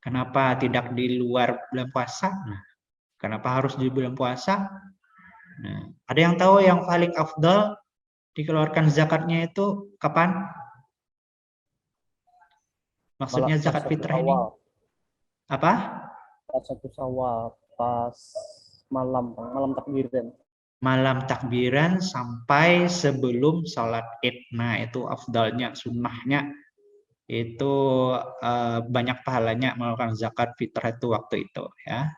Kenapa tidak di luar bulan puasa? Nah, kenapa harus di bulan puasa? Nah, ada yang tahu yang paling afdal dikeluarkan zakatnya itu kapan? Maksudnya Pas zakat satu fitrah ini Syawal, apa? pas satu Syawal, pas malam takbiran. Malam takbiran sampai sebelum sholat id. Nah, itu afdalnya, sunnahnya itu banyak pahalanya melakukan zakat fitrah itu waktu itu ya.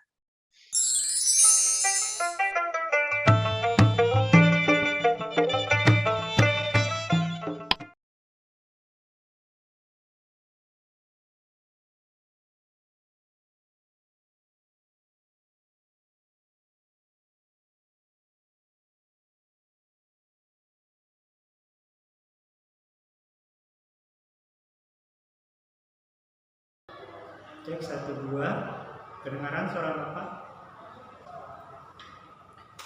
Cek 1 2, kedengaran suara Bapak?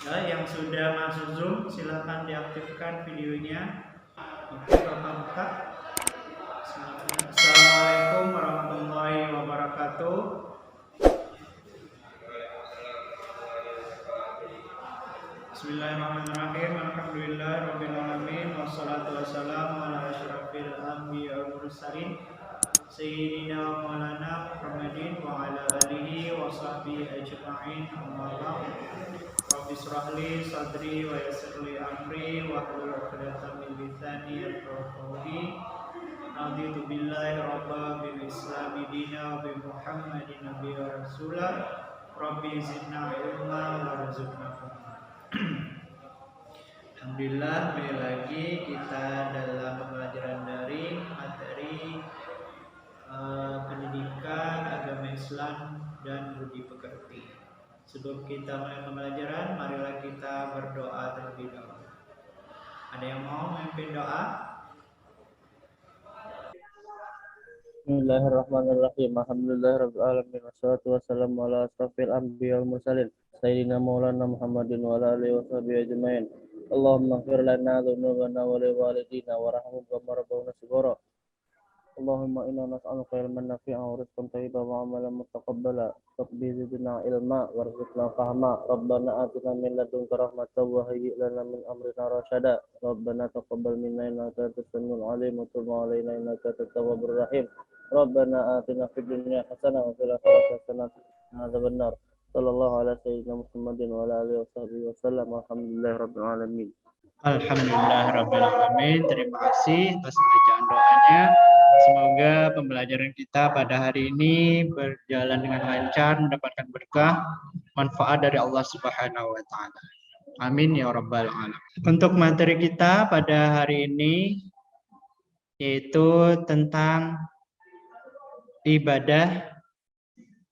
Ya, yang sudah masuk Zoom silahkan diaktifkan videonya. Oke, Bapak buka. Assalamualaikum warahmatullahi wabarakatuh. Bismillahirrahmanirrahim. Alhamdulillahirabbil alamin wassalatu wassalamu ala asyrafil anbiya'i wal mursalin sayyidina maulana Muhammadin wa ala alihi wa sahbihi ajma'in. Amma ba'd. Rabbi shrah li sadri wa yassir li amri wa hlul 'uqdatam min lisani yafqahu qawli. Raditu billahi rabba bil islami dina wa bi Muhammadin nabiyya wa rasula. Rabbi zidna ilma warzuqna fahma. Alhamdulillah, kembali lagi kita dalam pembelajaran daring materi pendidikan agama Islam dan budi pekerti. Sebelum kita mulai pembelajaran, marilah kita berdoa terlebih dahulu. Ada yang mau memimpin doa? Bismillahirrahmanirrahim. Alhamdulillahirabbil alamin wassalatu wassalamu ala asrofil anbiya'i wal mursalin sayyidina maulana Muhammadin wa ala alihi washabihi ajmain. Allahumma ighfir lana dzunubana wa li walidina warhamhum kama rabbawna shighara. Allahumma inna nas'aluka ilman nafi'an wa rizqan thayyiban wa amalan mutaqabbala. Rabbi zidna ilma warzuqna fahma. Rabbana atina min ladunka rahmatan wa hayyi' lana min amrina rasyada. Rabbana taqabbal minna innaka antas samiul 'alim wa tub 'alaina innaka antat tawwabur rahim. Rabbana atina fid dunya hasanah wa fil akhirati hasanah wa qina adzabannar. Sallallahu ala sayyidina Muhammadin wa ala alihi washabbihi wasallam. Alhamdulillahirabbil alamin. Alhamdulillahirabbil alamin. Terima kasih atas bacaan doanya. Semoga pembelajaran kita pada hari ini berjalan dengan lancar, mendapatkan berkah, manfaat dari Allah Subhanahu wa taala. Amin ya rabbal alamin. Untuk materi kita pada hari ini yaitu tentang ibadah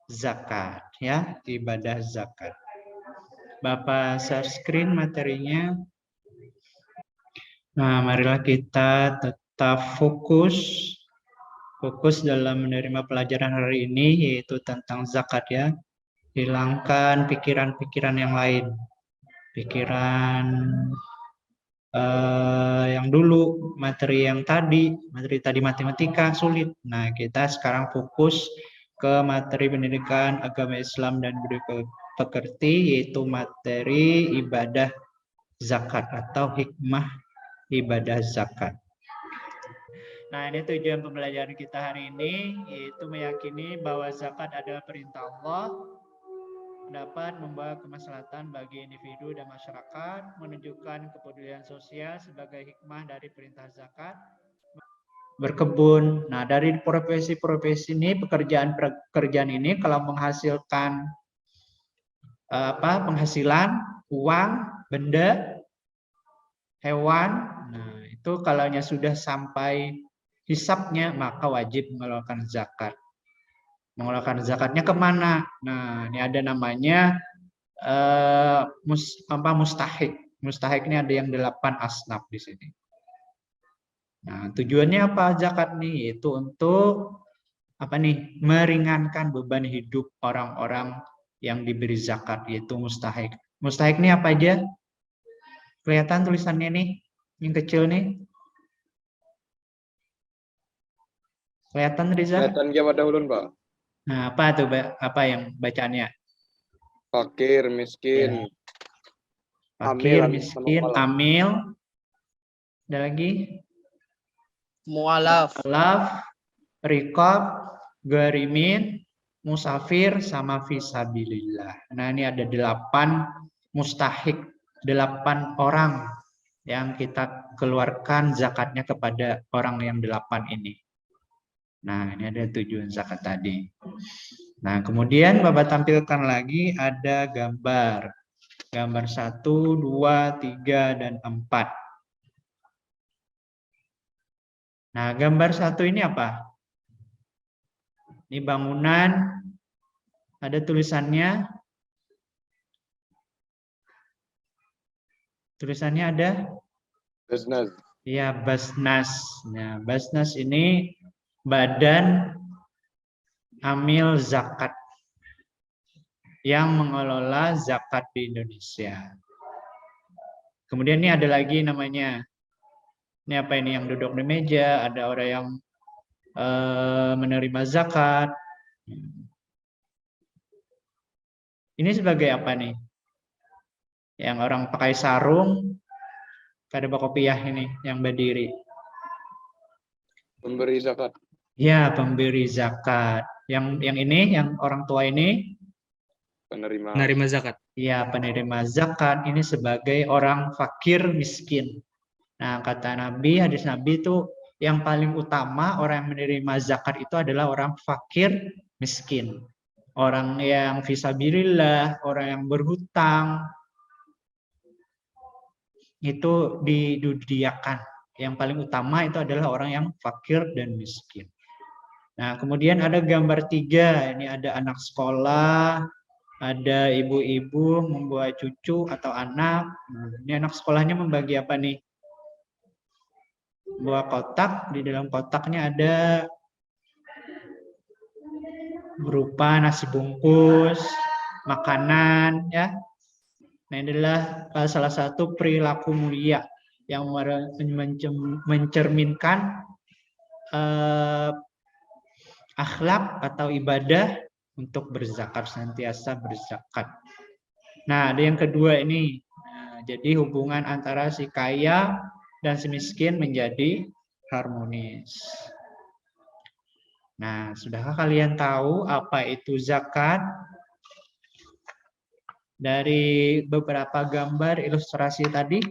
zakat ya, ibadah zakat. Bapak share screen materinya. Nah, marilah kita tetap fokus dalam menerima pelajaran hari ini yaitu tentang zakat ya. Hilangkan pikiran-pikiran yang lain. Pikiran yang dulu, materi tadi matematika sulit. Nah, kita sekarang fokus ke materi pendidikan agama Islam dan budi pekerti yaitu materi ibadah zakat atau hikmah ibadah zakat. Nah, ini tujuan pembelajaran kita hari ini, yaitu meyakini bahwa zakat adalah perintah Allah, dapat membawa kemaslahatan bagi individu dan masyarakat, menunjukkan kepedulian sosial sebagai hikmah dari perintah zakat, berkebun. Nah, dari profesi-profesi ini, pekerjaan ini kalau menghasilkan penghasilan, uang, benda, hewan, nah itu kalau sudah sampai hisapnya maka wajib mengeluarkan zakat. Mengeluarkan zakatnya kemana? Nah, ini ada namanya mustahik. Mustahik ini ada yang 8 asnaf di sini. Nah, tujuannya apa zakat nih? Yaitu untuk meringankan beban hidup orang-orang yang diberi zakat, yaitu mustahik. Mustahik ini apa aja? Kelihatan tulisannya nih, yang kecil nih. Kelihatan Riza? Kelihatan jam dahulu, Pak. Nah, apa tuh apa yang bacaannya? Fakir, miskin, Ya. Fakir, amil, miskin, amil. Ada lagi? Mu'alaf. Alaf, rikob, garimin, musafir, sama fisabilillah. Nah, ini ada 8 mustahik, 8 orang yang kita keluarkan zakatnya kepada orang yang 8 ini. Nah, ini ada tujuan zakat tadi. Nah, kemudian Bapak tampilkan lagi ada gambar. Gambar 1, 2, 3, dan 4. Nah, gambar 1 ini apa? Ini bangunan, ada tulisannya. Tulisannya ada? Basnas. Ya, Basnas. Nah, Basnas ini Badan Amil Zakat yang mengelola zakat di Indonesia. Kemudian ini ada lagi namanya, ini apa ini yang duduk di meja, ada orang yang menerima zakat. Ini sebagai apa nih? Yang orang pakai sarung, ada kopiah ini yang berdiri. Pemberi zakat. Ya, pemberi zakat. Yang ini, yang orang tua ini, Penerima zakat. ya, penerima zakat ini sebagai orang fakir miskin. Nah, kata Nabi, hadis Nabi itu yang paling utama orang yang menerima zakat itu adalah orang fakir miskin. Orang yang fisabilillah, orang yang berhutang, itu didudiakan. Yang paling utama itu adalah orang yang fakir dan miskin. Nah, kemudian ada gambar 3. Ini ada anak sekolah, ada ibu-ibu membawa cucu atau anak. Nah, ini anak sekolahnya membagi apa nih? Bawa kotak, di dalam kotaknya ada berupa nasi bungkus, makanan, ya. Nah, ini adalah salah satu perilaku mulia yang mencerminkan akhlak atau ibadah untuk berzakat, senantiasa berzakat. Nah, ada yang kedua ini. Nah, jadi hubungan antara si kaya dan si miskin menjadi harmonis. Nah, sudahkah kalian tahu apa itu zakat? Dari beberapa gambar ilustrasi tadi,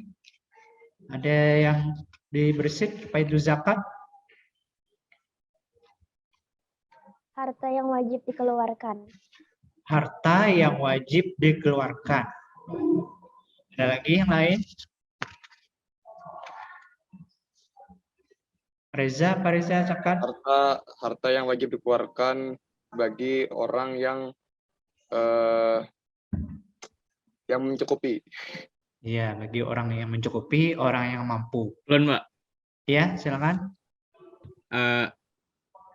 ada yang dibersih apa itu zakat? Harta yang wajib dikeluarkan. Harta yang wajib dikeluarkan. Ada lagi yang lain? Reza, Pak Reza, zakat? harta yang wajib dikeluarkan bagi orang yang mencukupi. Iya, bagi orang yang mencukupi, orang yang mampu. Belum, Mbak. Ya, silakan.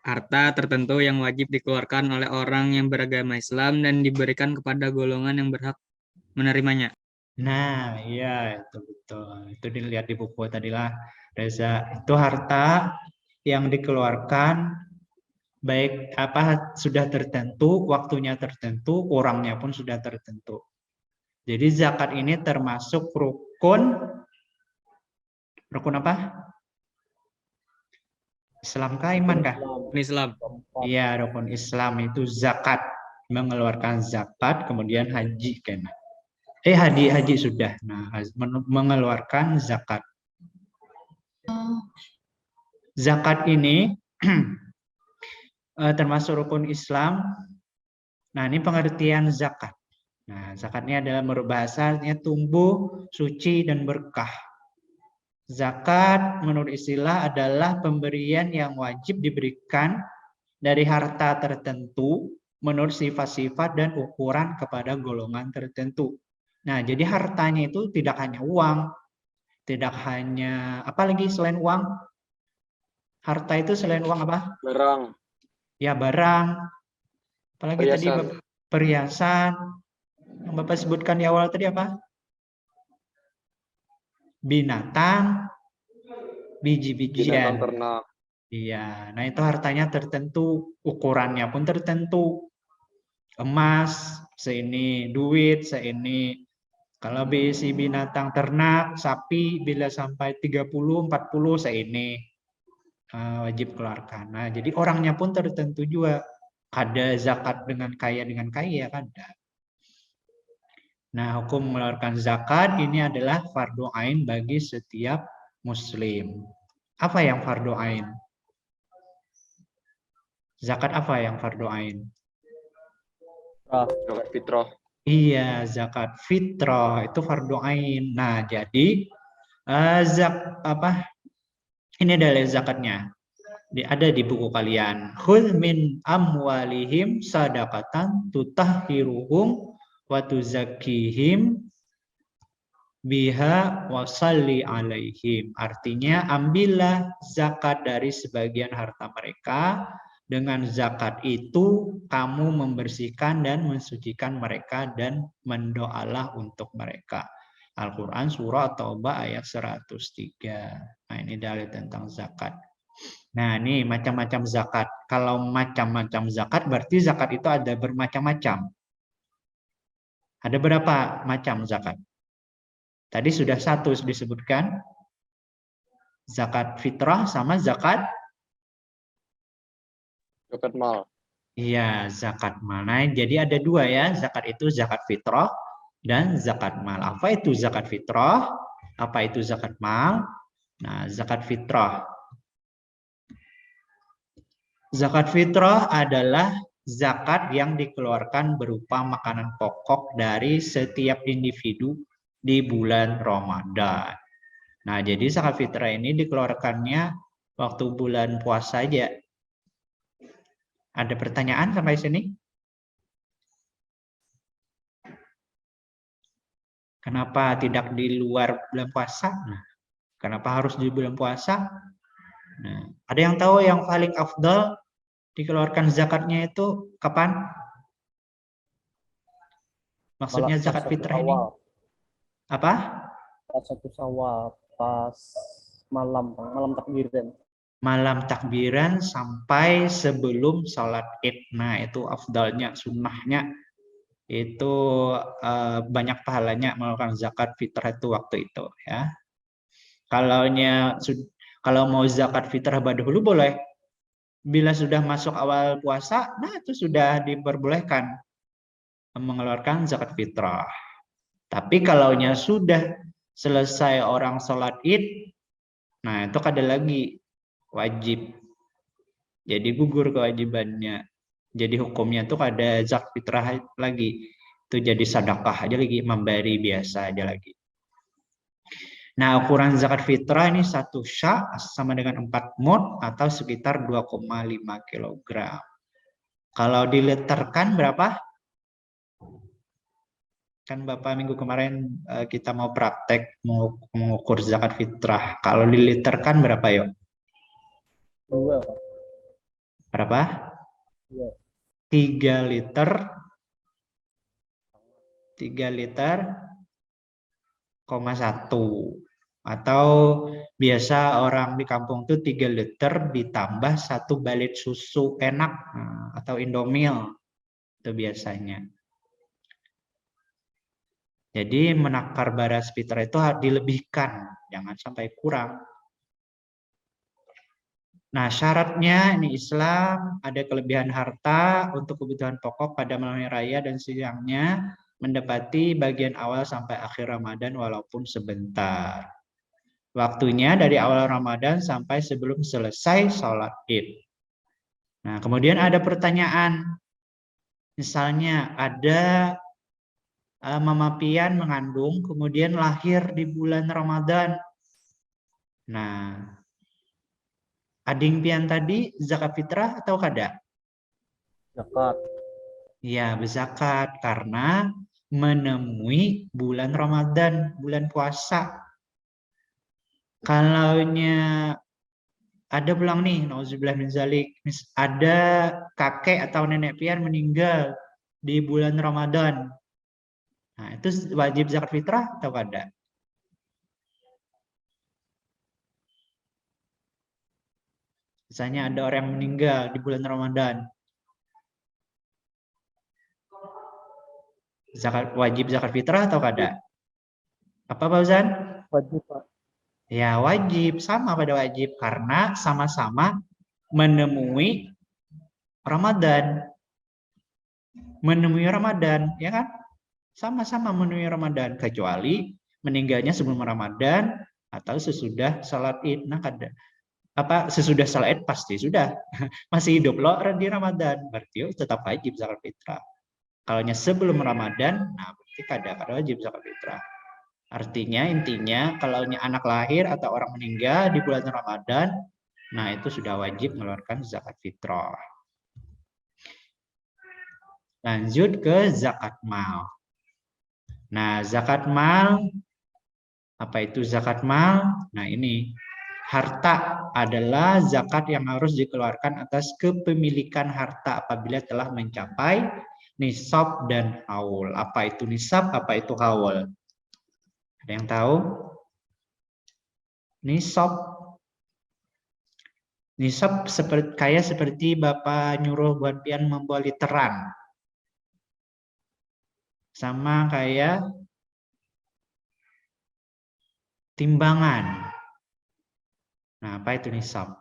Harta tertentu yang wajib dikeluarkan oleh orang yang beragama Islam dan diberikan kepada golongan yang berhak menerimanya. Nah, iya, itu betul. Itu dilihat di buku tadilah, Reza. Itu harta yang dikeluarkan baik apa sudah tertentu, waktunya tertentu, orangnya pun sudah tertentu. Jadi zakat ini termasuk rukun apa? Islam kah, iman kah? Islam. Iya, rukun Islam itu zakat, mengeluarkan zakat, kemudian haji kan. Haji sudah. Nah, mengeluarkan zakat. Zakat ini termasuk rukun Islam. Nah, ini pengertian zakat. Nah, zakat ini adalah bahasanya tumbuh, suci, dan berkah. Zakat menurut istilah adalah pemberian yang wajib diberikan dari harta tertentu menurut sifat-sifat dan ukuran kepada golongan tertentu. Nah, jadi hartanya itu tidak hanya uang, tidak hanya apa lagi selain uang? Harta itu selain uang apa? Barang. Ya, barang. Apalagi tadi perhiasan. Yang Bapak sebutkan di awal tadi apa? Binatang, biji-bijian. Binatang ternak. Iya, nah itu hartanya tertentu, ukurannya pun tertentu. Emas seini, duit seini. Kalau berisi binatang ternak, sapi bila sampai 30, 40 seini wajib keluarkan. Nah, jadi orangnya pun tertentu juga. Ada zakat dengan kaya kan ada. Nah, hukum mengeluarkan zakat ini adalah fardu ain bagi setiap muslim. Apa yang fardu ain? Zakat apa yang fardu ain? Zakat fitrah. Iya, zakat fitrah itu fardu ain. Nah, jadi ini adalah zakatnya. Ada di buku kalian. Khudh min amwalihim sadaqatan tutahhiruhum wa tuzakkihim biha wasalli alaihim. Artinya ambillah zakat dari sebagian harta mereka. Dengan zakat itu kamu membersihkan dan mensucikan mereka dan mendoalah untuk mereka. Al-Quran surah Taubah ayat 103. Nah ini dalil tentang zakat. Nah ini macam-macam zakat. Kalau macam-macam zakat berarti zakat itu ada bermacam-macam. Ada berapa macam zakat? Tadi sudah satu disebutkan, zakat fitrah sama zakat Mal. iya, zakat mal. Nah, jadi ada dua ya, zakat itu zakat fitrah dan zakat mal. Apa itu zakat fitrah? Apa itu zakat mal? Nah, zakat fitrah. Zakat fitrah adalah zakat yang dikeluarkan berupa makanan pokok dari setiap individu di bulan Ramadan. Nah, jadi zakat fitrah ini dikeluarkannya waktu bulan puasa aja. Ada pertanyaan sampai sini? Kenapa tidak di luar bulan puasa? Nah, kenapa harus di bulan puasa? Nah, ada yang tahu yang paling afdal dikeluarkan zakatnya itu kapan? Maksudnya zakat fitrah ini? Apa? Pas 1 Syawal, pas malam takbiran. Malam takbiran sampai sebelum sholat id. Nah, itu afdalnya, sunnahnya. Itu banyak pahalanya melakukan zakat fitrah itu waktu itu. Ya. Kalau mau zakat fitrah dahulu boleh. Bila sudah masuk awal puasa, nah itu sudah diperbolehkan mengeluarkan zakat fitrah. Tapi kalau sudah selesai orang sholat id, nah itu ada lagi wajib. Jadi gugur kewajibannya. Jadi hukumnya tuh ada zakat fitrah lagi. Itu jadi sedekah aja lagi, memberi biasa aja lagi. Nah, ukuran zakat fitrah ini 1 sya' sama dengan 4 mud atau sekitar 2,5 kg. Kalau diliterkan berapa? Kan Bapak minggu kemarin kita mau praktek mengukur zakat fitrah. Kalau diliterkan berapa yuk? 2. Berapa? 3 liter. 3 liter, 1. Atau biasa orang di kampung tuh 3 liter ditambah 1 balit susu enak atau Indomil. Itu biasanya. Jadi menakar baras fitrah itu dilebihkan, jangan sampai kurang. Nah, syaratnya ini Islam ada kelebihan harta untuk kebutuhan pokok pada malam raya dan siangnya mendapati bagian awal sampai akhir Ramadan walaupun sebentar. Waktunya dari awal Ramadan sampai sebelum selesai sholat id. Nah, kemudian ada pertanyaan. Misalnya ada Mama Pian mengandung, kemudian lahir di bulan Ramadan. Nah, ading Pian tadi zakat fitrah atau kada? Zakat. Ya, berzakat karena menemui bulan Ramadan, bulan puasa. Kalaunya ada pulang nih, nauzubillah min zalik, ada kakek atau nenek Pian meninggal di bulan Ramadan. Nah, itu wajib zakat fitrah atau kada? Misalnya ada orang yang meninggal di bulan Ramadan. Wajib zakat fitrah atau kada? Apa Pak Uzan? Wajib, Pak. Ya wajib, sama pada wajib. Karena sama-sama menemui Ramadan. Menemui Ramadan, ya kan? Sama-sama menemui Ramadan. Kecuali meninggalnya sebelum Ramadan atau sesudah salat Id. Nah, kada. Apa sesudah salat Id pasti sudah. Masih hidup loh di Ramadan. Berarti tetap wajib zakat fitrah. Kalaunya sebelum Ramadan, nah berarti kada wajib zakat fitrah. Artinya intinya kalau anak lahir atau orang meninggal di bulan Ramadan, nah itu sudah wajib mengeluarkan zakat fitrah. Lanjut ke zakat mal. Nah, zakat mal, apa itu zakat mal? Nah ini, harta adalah zakat yang harus dikeluarkan atas kepemilikan harta apabila telah mencapai nisab dan haul. Apa itu nisab, apa itu haul? Ada yang tahu? Nisab. Nisab seperti Bapak nyuruh buat pian membawa literan. Sama kayak timbangan. Nah, apa itu nisab?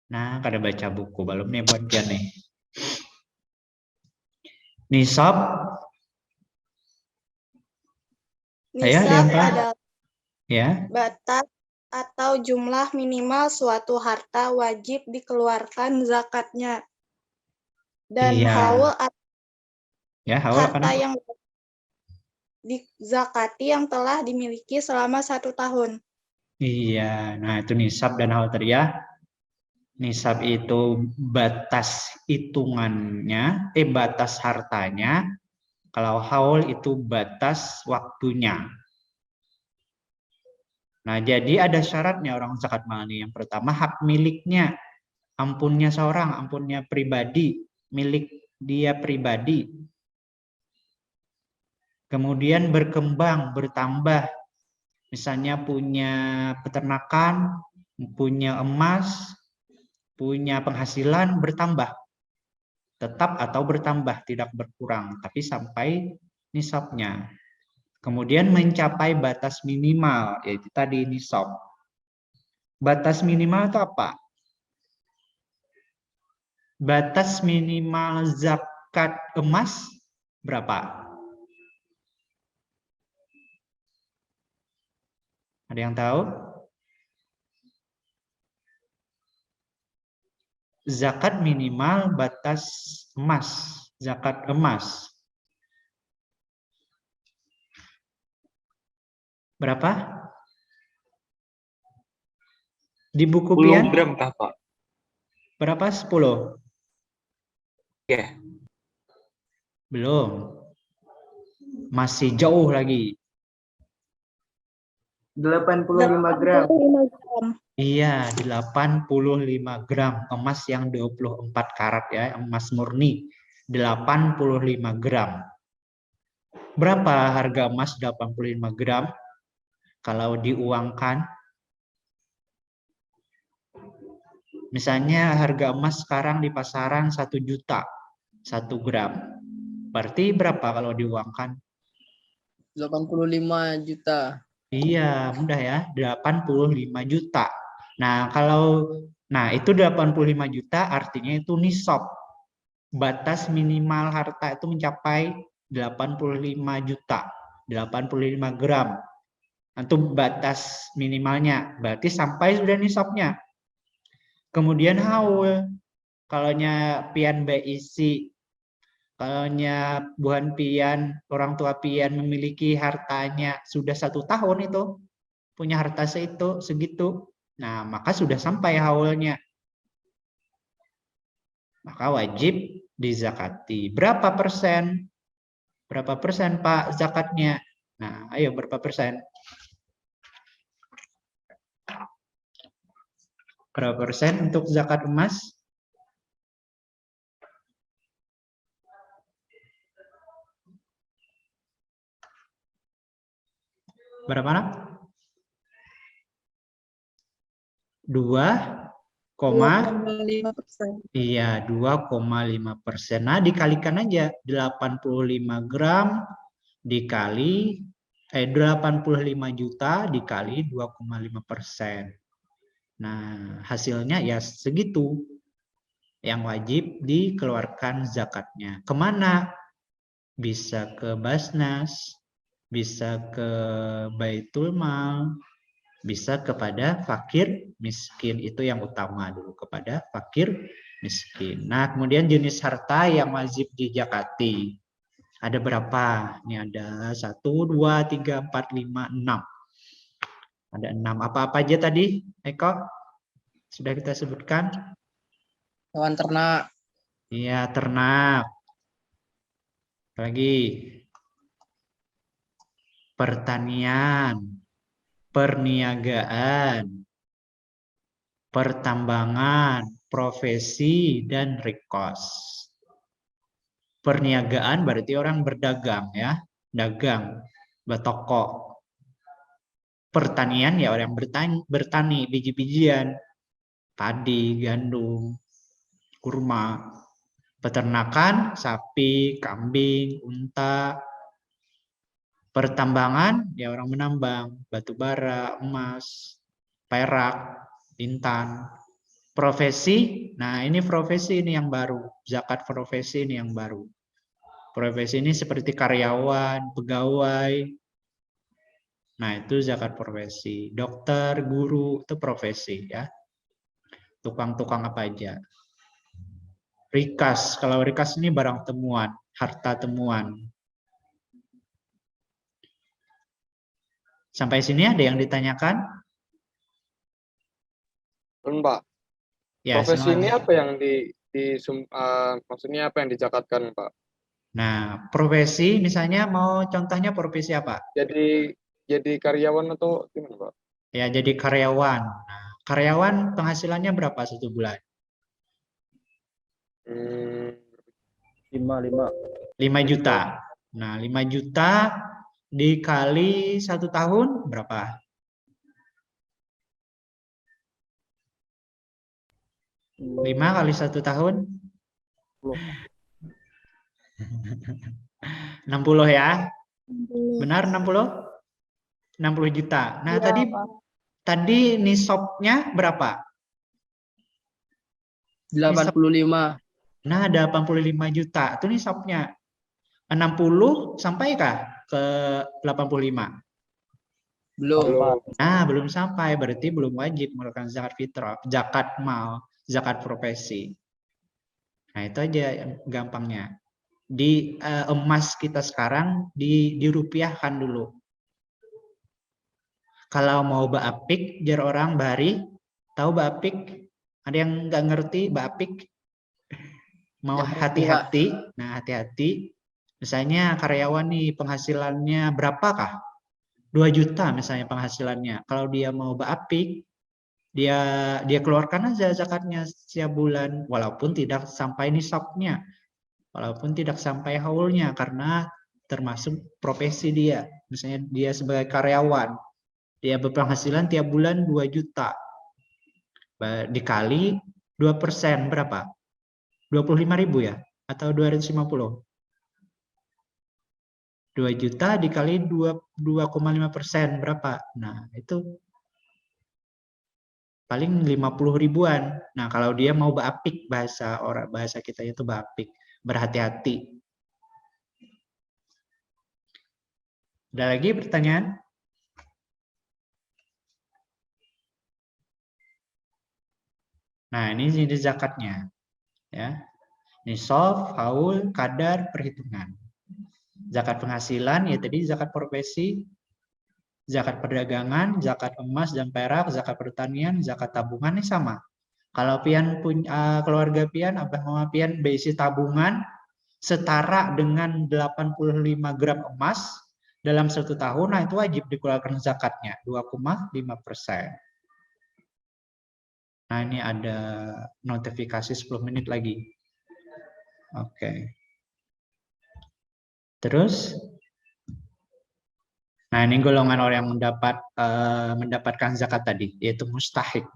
Nah, kada baca buku, belum nih buat pian nih. Nisab. Ayo, ada yang tahu? adalah Ya. batas atau jumlah minimal suatu harta wajib dikeluarkan zakatnya. Dan Iya. haul Ya, haul apa harta namanya? yang dizakati yang telah dimiliki selama 1 tahun. Iya, nah itu nisab dan haul tadi ya. Nisab itu batas hitungannya, batas hartanya. Kalau haul itu batas waktunya. Nah, jadi ada syaratnya orang zakat mal ini. Yang pertama hak miliknya, ampunnya seorang, ampunnya pribadi, milik dia pribadi. Kemudian berkembang, bertambah. Misalnya punya peternakan, punya emas, punya penghasilan bertambah. Tetap atau bertambah, tidak berkurang, tapi sampai nisabnya. Kemudian mencapai batas minimal, yaitu tadi nisab. Batas minimal itu apa? Batas minimal zakat emas berapa? Ada yang tahu? Zakat minimal batas emas, zakat emas. Berapa? Di buku 10 pian? gram kah, Pak? Berapa? 10? Ya. Belum. Masih jauh lagi. 85 gram. 85 gram. Iya, 85 gram. Emas yang 24 karat ya, emas murni. 85 gram. Berapa harga emas 85 gram? Kalau diuangkan, misalnya harga emas sekarang di pasaran 1 juta 1 gram. Berarti berapa kalau diuangkan? 85 juta. Iya, mudah ya. 85 juta. Nah, itu 85 juta artinya itu nisab. Batas minimal harta itu mencapai 85 juta. 85 gram. Itu batas minimalnya. Berarti sampai sudah nisabnya. Kemudian haul. Kalaunya pian beisi, kalaunya buhan pian, orang tua pian memiliki hartanya sudah 1 tahun itu, punya harta segitu, nah maka sudah sampai haulnya. Maka wajib dizakati. Berapa persen? Berapa persen Pak zakatnya? Nah, ayo berapa persen? Berapa persen untuk zakat emas? Berapa nak? 2,5%. Iya, 2,5%. Nah, dikalikan aja 85 gram dikali 85 juta dikali 2,5%. Nah, hasilnya ya segitu yang wajib dikeluarkan zakatnya. Kemana? Bisa ke Basnas, bisa ke Baitul Mal, bisa kepada fakir miskin. Itu yang utama dulu, kepada fakir miskin. Nah, kemudian jenis harta yang wajib dizakati. Ada berapa? Ini ada 1, 2, 3, 4, 5, 6. Ada 6. Apa-apa aja tadi, Eko? Sudah kita sebutkan? Hewan ternak. Iya, ternak. Lagi. Pertanian. Perniagaan. Pertambangan. Profesi dan rekos. Perniagaan berarti orang berdagang ya. Dagang. Bertoko. Pertanian ya orang bertani biji-bijian. Padi, gandum, kurma. Peternakan, sapi, kambing, unta. Pertambangan, ya orang menambang, batu bara, emas, perak, intan. Profesi, nah ini profesi ini yang baru. Zakat profesi ini yang baru. Profesi ini seperti karyawan, pegawai. Nah itu zakat profesi. Dokter, guru, itu profesi ya. Tukang-tukang apa aja. Rikas, kalau rikas ini barang temuan, harta temuan. Sampai sini ada yang ditanyakan? Belum, Pak. Ya, Profesi ini silakan. apa yang maksudnya apa yang dizakatkan, Pak? Nah, profesi misalnya mau contohnya profesi apa? Jadi karyawan atau gimana, Pak? Ya, jadi karyawan. Nah, karyawan penghasilannya berapa satu bulan? 5 juta. Nah, 5 juta dikali 1 tahun berapa? 5 kali 1 tahun? 60 ya? Benar 60? 60 juta. Nah, Iya, Pak. tadi nisabnya berapa? 85. Nah, ada 85 juta. Itu nisabnya. 60 sampai kah ke 85? Belum. Nah, belum sampai. Berarti belum wajib mengeluarkan zakat fitrah, zakat mal, zakat profesi. Nah, itu aja gampangnya. Di emas kita sekarang dirupiahkan dulu. Kalau mau bapik, jar orang bari, tahu bapik? Ada yang nggak ngerti bapik? Mau hati-hati. Nah, hati-hati. Misalnya karyawan nih penghasilannya berapakah? 2 juta misalnya penghasilannya. Kalau dia mau bapik, dia keluarkan aja zakatnya setiap bulan walaupun tidak sampai nisabnya. Walaupun tidak sampai haulnya karena termasuk profesi dia. Misalnya dia sebagai karyawan, dia berpenghasilan tiap bulan 2 juta. Dikali 2% berapa? 25.000 ya? Atau 250? 2 juta dikali 2,5% berapa? Nah, itu paling 50 ribuan. Nah, kalau dia mau bapik, bahasa kita itu bapik, berhati-hati. Ada lagi pertanyaan? Nah, ini jenis zakatnya. Ya. Nisab, haul, kadar, perhitungan. Zakat penghasilan, ya tadi zakat profesi, zakat perdagangan, zakat emas dan perak, zakat pertanian, zakat tabungan, ini sama. Kalau pian punya keluarga pian, abah mama pian berisi tabungan setara dengan 85 gram emas dalam 1 tahun, nah itu wajib dikeluarkan zakatnya 2,5%. Nah ini ada notifikasi 10 menit lagi. Oke. Terus, nah ini golongan orang yang mendapatkan zakat tadi, yaitu mustahik.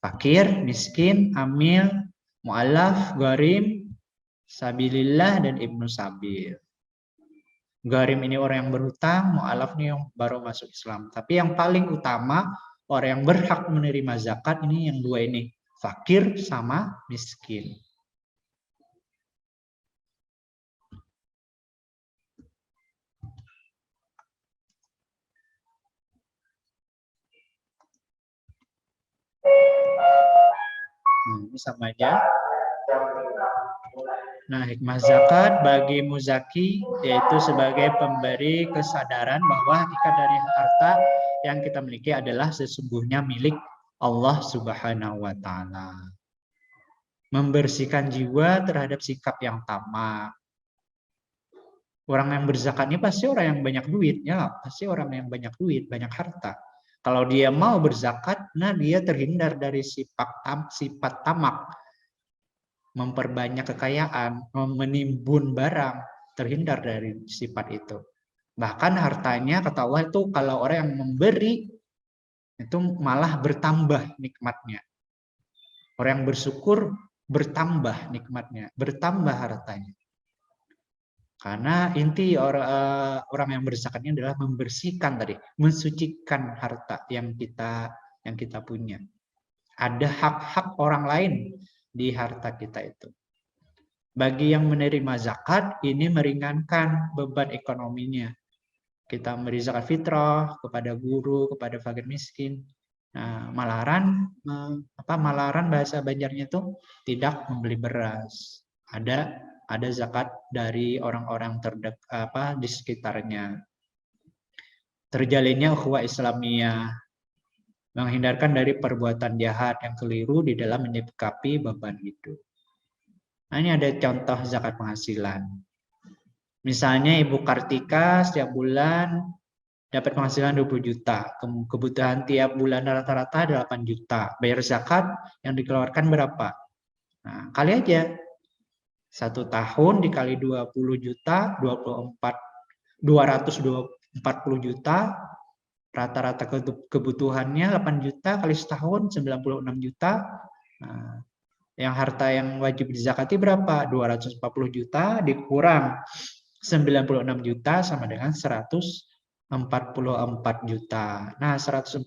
Fakir, miskin, amil, mu'alaf, gharim, sabilillah, dan ibnu sabil. Gharim ini orang yang berhutang, mu'alaf ini yang baru masuk Islam. Tapi yang paling utama, orang yang berhak menerima zakat ini yang dua ini. Fakir sama miskin. Ini sama aja. Nah, hikmah zakat bagi muzaki yaitu sebagai pemberi kesadaran bahwa hakikat dari harta yang kita miliki adalah sesungguhnya milik Allah Subhanahu wa taala. Membersihkan jiwa terhadap sikap yang tamak. Orang yang berzakat ini pasti orang yang banyak duit, ya, pasti orang yang banyak duit, banyak harta. Kalau dia mau berzakat, nah dia terhindar dari sifat tamak, memperbanyak kekayaan, menimbun barang, terhindar dari sifat itu. Bahkan hartanya kata Allah itu kalau orang yang memberi itu malah bertambah nikmatnya. Orang yang bersyukur bertambah nikmatnya, bertambah hartanya. Karena inti orang yang berzakat ini adalah membersihkan tadi, mensucikan harta yang kita punya. Ada hak-hak orang lain di harta kita itu. Bagi yang menerima zakat, ini meringankan beban ekonominya. Kita memberi zakat fitrah kepada guru, kepada fakir miskin. Nah, malaran bahasa Banjarnya itu tidak membeli beras. Ada zakat dari orang-orang di sekitarnya. Terjalinnya ukhuwah Islamiyah, menghindarkan dari perbuatan jahat yang keliru di dalam menyikapi beban hidup. Nah, ini ada contoh zakat penghasilan. Misalnya Ibu Kartika setiap bulan dapat penghasilan 20 juta. Kebutuhan tiap bulan rata-rata 8 juta. Bayar zakat yang dikeluarkan berapa? Nah, kali aja. 1 tahun dikali 20 juta, 240 juta. Rata-rata kebutuhannya 8 juta kali setahun 96 juta. Nah, yang harta yang wajib dizakati berapa? 240 juta dikurang 96 juta sama dengan 144 juta. Nah, 144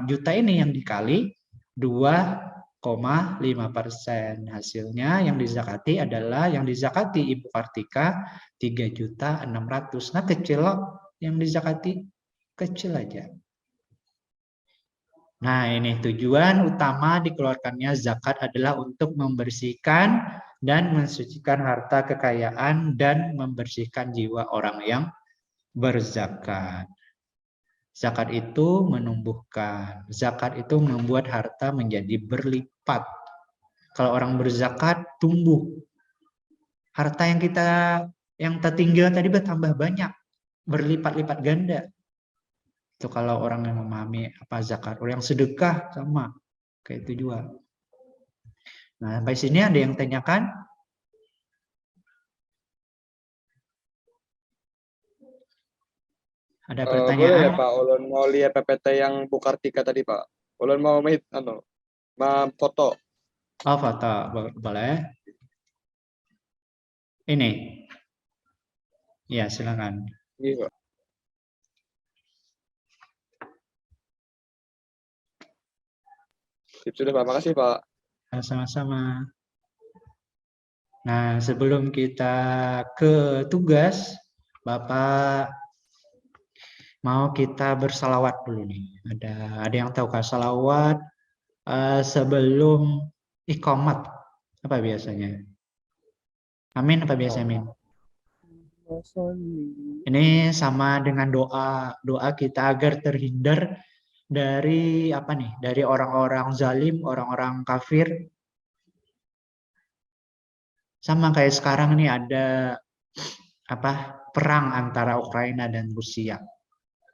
juta ini yang dikali 2,5%. Hasilnya yang dizakati adalah yang dizakati Ibu Kartika 3.600.000. Nah, kecil loh yang dizakati, kecil aja. Nah, ini tujuan utama dikeluarkannya zakat adalah untuk membersihkan dan mensucikan harta kekayaan dan membersihkan jiwa orang yang berzakat. Zakat itu menumbuhkan, zakat itu membuat harta menjadi berlipat. Kalau orang berzakat tumbuh. Harta yang tertinggal tadi bertambah banyak, berlipat-lipat ganda. Itu kalau orang yang memahami apa zakat, orang yang sedekah sama kayak itu juga. Nah, sampai sini ada yang tanyakan? Ada pertanyaan? Boleh ya Pak, ulun mau lihat PPT yang Bu Kartika tadi Pak. Ulun mau foto. Oh, foto, boleh. Ini. Ya, silakan. Iya Pak. Sudah Pak, makasih Pak. Sama-sama. Nah, sebelum kita ke tugas, Bapak mau kita bersalawat dulu nih. Ada yang tahu kan salawat sebelum iqamat apa biasanya? Amin apa biasa amin? Ini sama dengan doa kita agar terhindar dari apa nih? Dari orang-orang zalim, orang-orang kafir. Sama kayak sekarang nih ada perang antara Ukraina dan Rusia.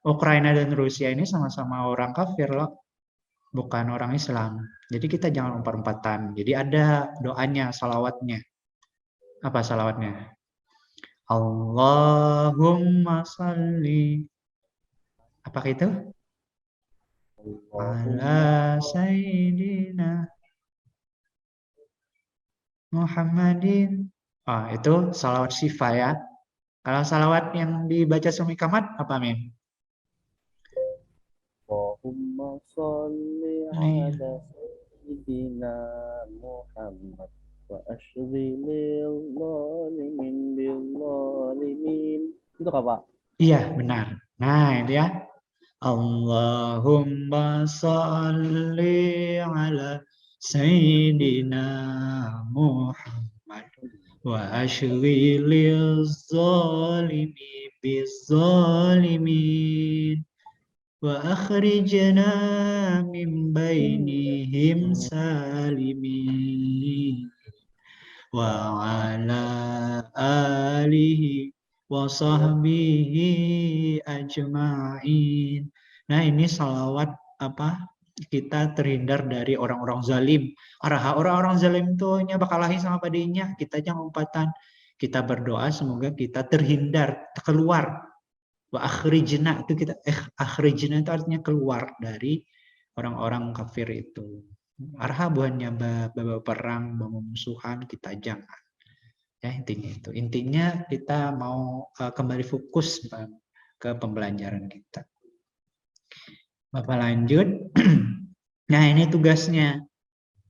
Ukraina dan Rusia ini sama-sama orang kafir loh, bukan orang Islam. Jadi kita jangan umpat-umpatan. Jadi ada doanya, salawatnya. Apa salawatnya? Allahumma salli. Apa itu? ala sayyidina Muhammadin. Itu salawat syifa ya. Kalau salawat yang dibaca sebelum ikamat apa, Mim? Allahumma sholli ala sayyidina Muhammad wa ashghilil zalimin bil zalimin. Itu kah, Pak? Iya, benar. Nah, itu ya. Allahumma sholli ala sayyidina Muhammad wa ashghilil zalimi bizzalimin wa akhrijna min bainihim salimin wa ala alihi wa sahbihi ajma'in. Nah, ini salawat apa? Kita terhindar dari orang-orang zalim. Orang-orang zalim itu hanya bakal lahir sama padanya. Kita jangan umpatan. Kita berdoa semoga kita terhindar, keluar. Wa akhrijna itu kita akhrijna itu artinya keluar dari orang-orang kafir itu. Arha buahnya bawa perang, bawa musuhan, kita jangan. Ya, intinya itu. Intinya kita mau kembali fokus ke pembelajaran kita. Bapak lanjut. Nah, ini tugasnya.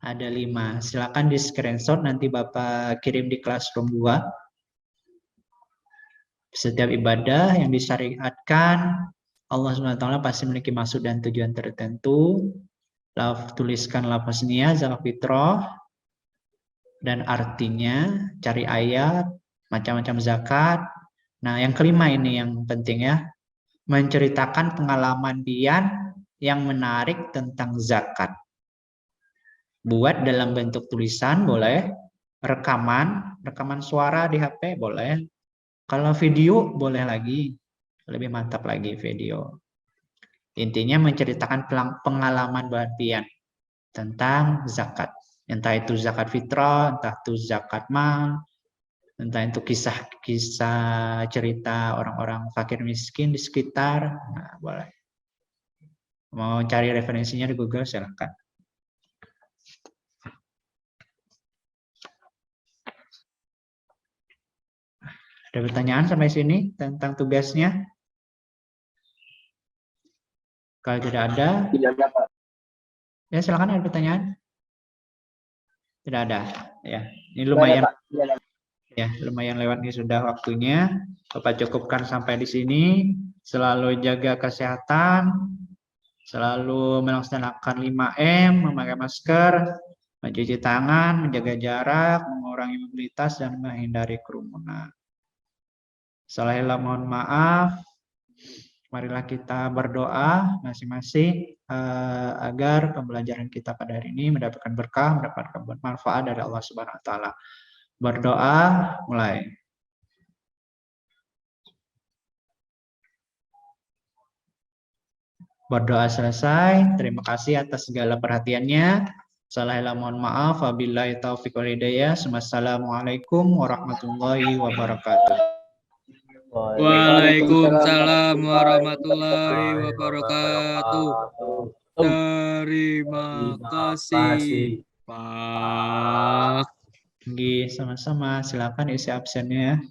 Ada 5. Silakan di screenshot, nanti Bapak kirim di Classroom 2. Setiap ibadah yang disyariatkan, Allah SWT pasti memiliki maksud dan tujuan tertentu. Tuliskan lafaz niyah, zakat fitrah, dan artinya, cari ayat, macam-macam zakat. Nah, yang kelima ini yang penting ya. Menceritakan pengalaman Dian yang menarik tentang zakat. Buat dalam bentuk tulisan boleh, rekaman suara di HP boleh. Kalau video boleh lagi, lebih mantap lagi video. Intinya menceritakan pengalaman Dian tentang zakat. Entah itu zakat fitrah, entah itu zakat mal, entah itu kisah-kisah cerita orang-orang fakir miskin di sekitar. Nah, boleh. Mau cari referensinya di Google, silakan. Ada pertanyaan sampai sini tentang tugasnya? Kalau tidak ada, ya silakan, ada pertanyaan. Tidak ada, ya. Ini lumayan, ya, lumayan lewat nih sudah waktunya. Bapak cukupkan sampai di sini. Selalu jaga kesehatan, selalu melaksanakan 5M, memakai masker, mencuci tangan, menjaga jarak, mengurangi mobilitas, dan menghindari kerumunan. Salahillah mohon maaf. Marilah kita berdoa masing-masing agar pembelajaran kita pada hari ini mendapatkan berkah, mendapatkan manfaat dari Allah Subhanahu wa taala. Berdoa mulai. Berdoa selesai. Terima kasih atas segala perhatiannya. Salahillah mohon maaf. Wabillahi taufiq wal hidayah. Wassalamualaikum warahmatullahi wabarakatuh. Waalaikumsalam warahmatullahi wabarakatuh. Terima kasih, Pak. Sama-sama. Silakan isi absennya.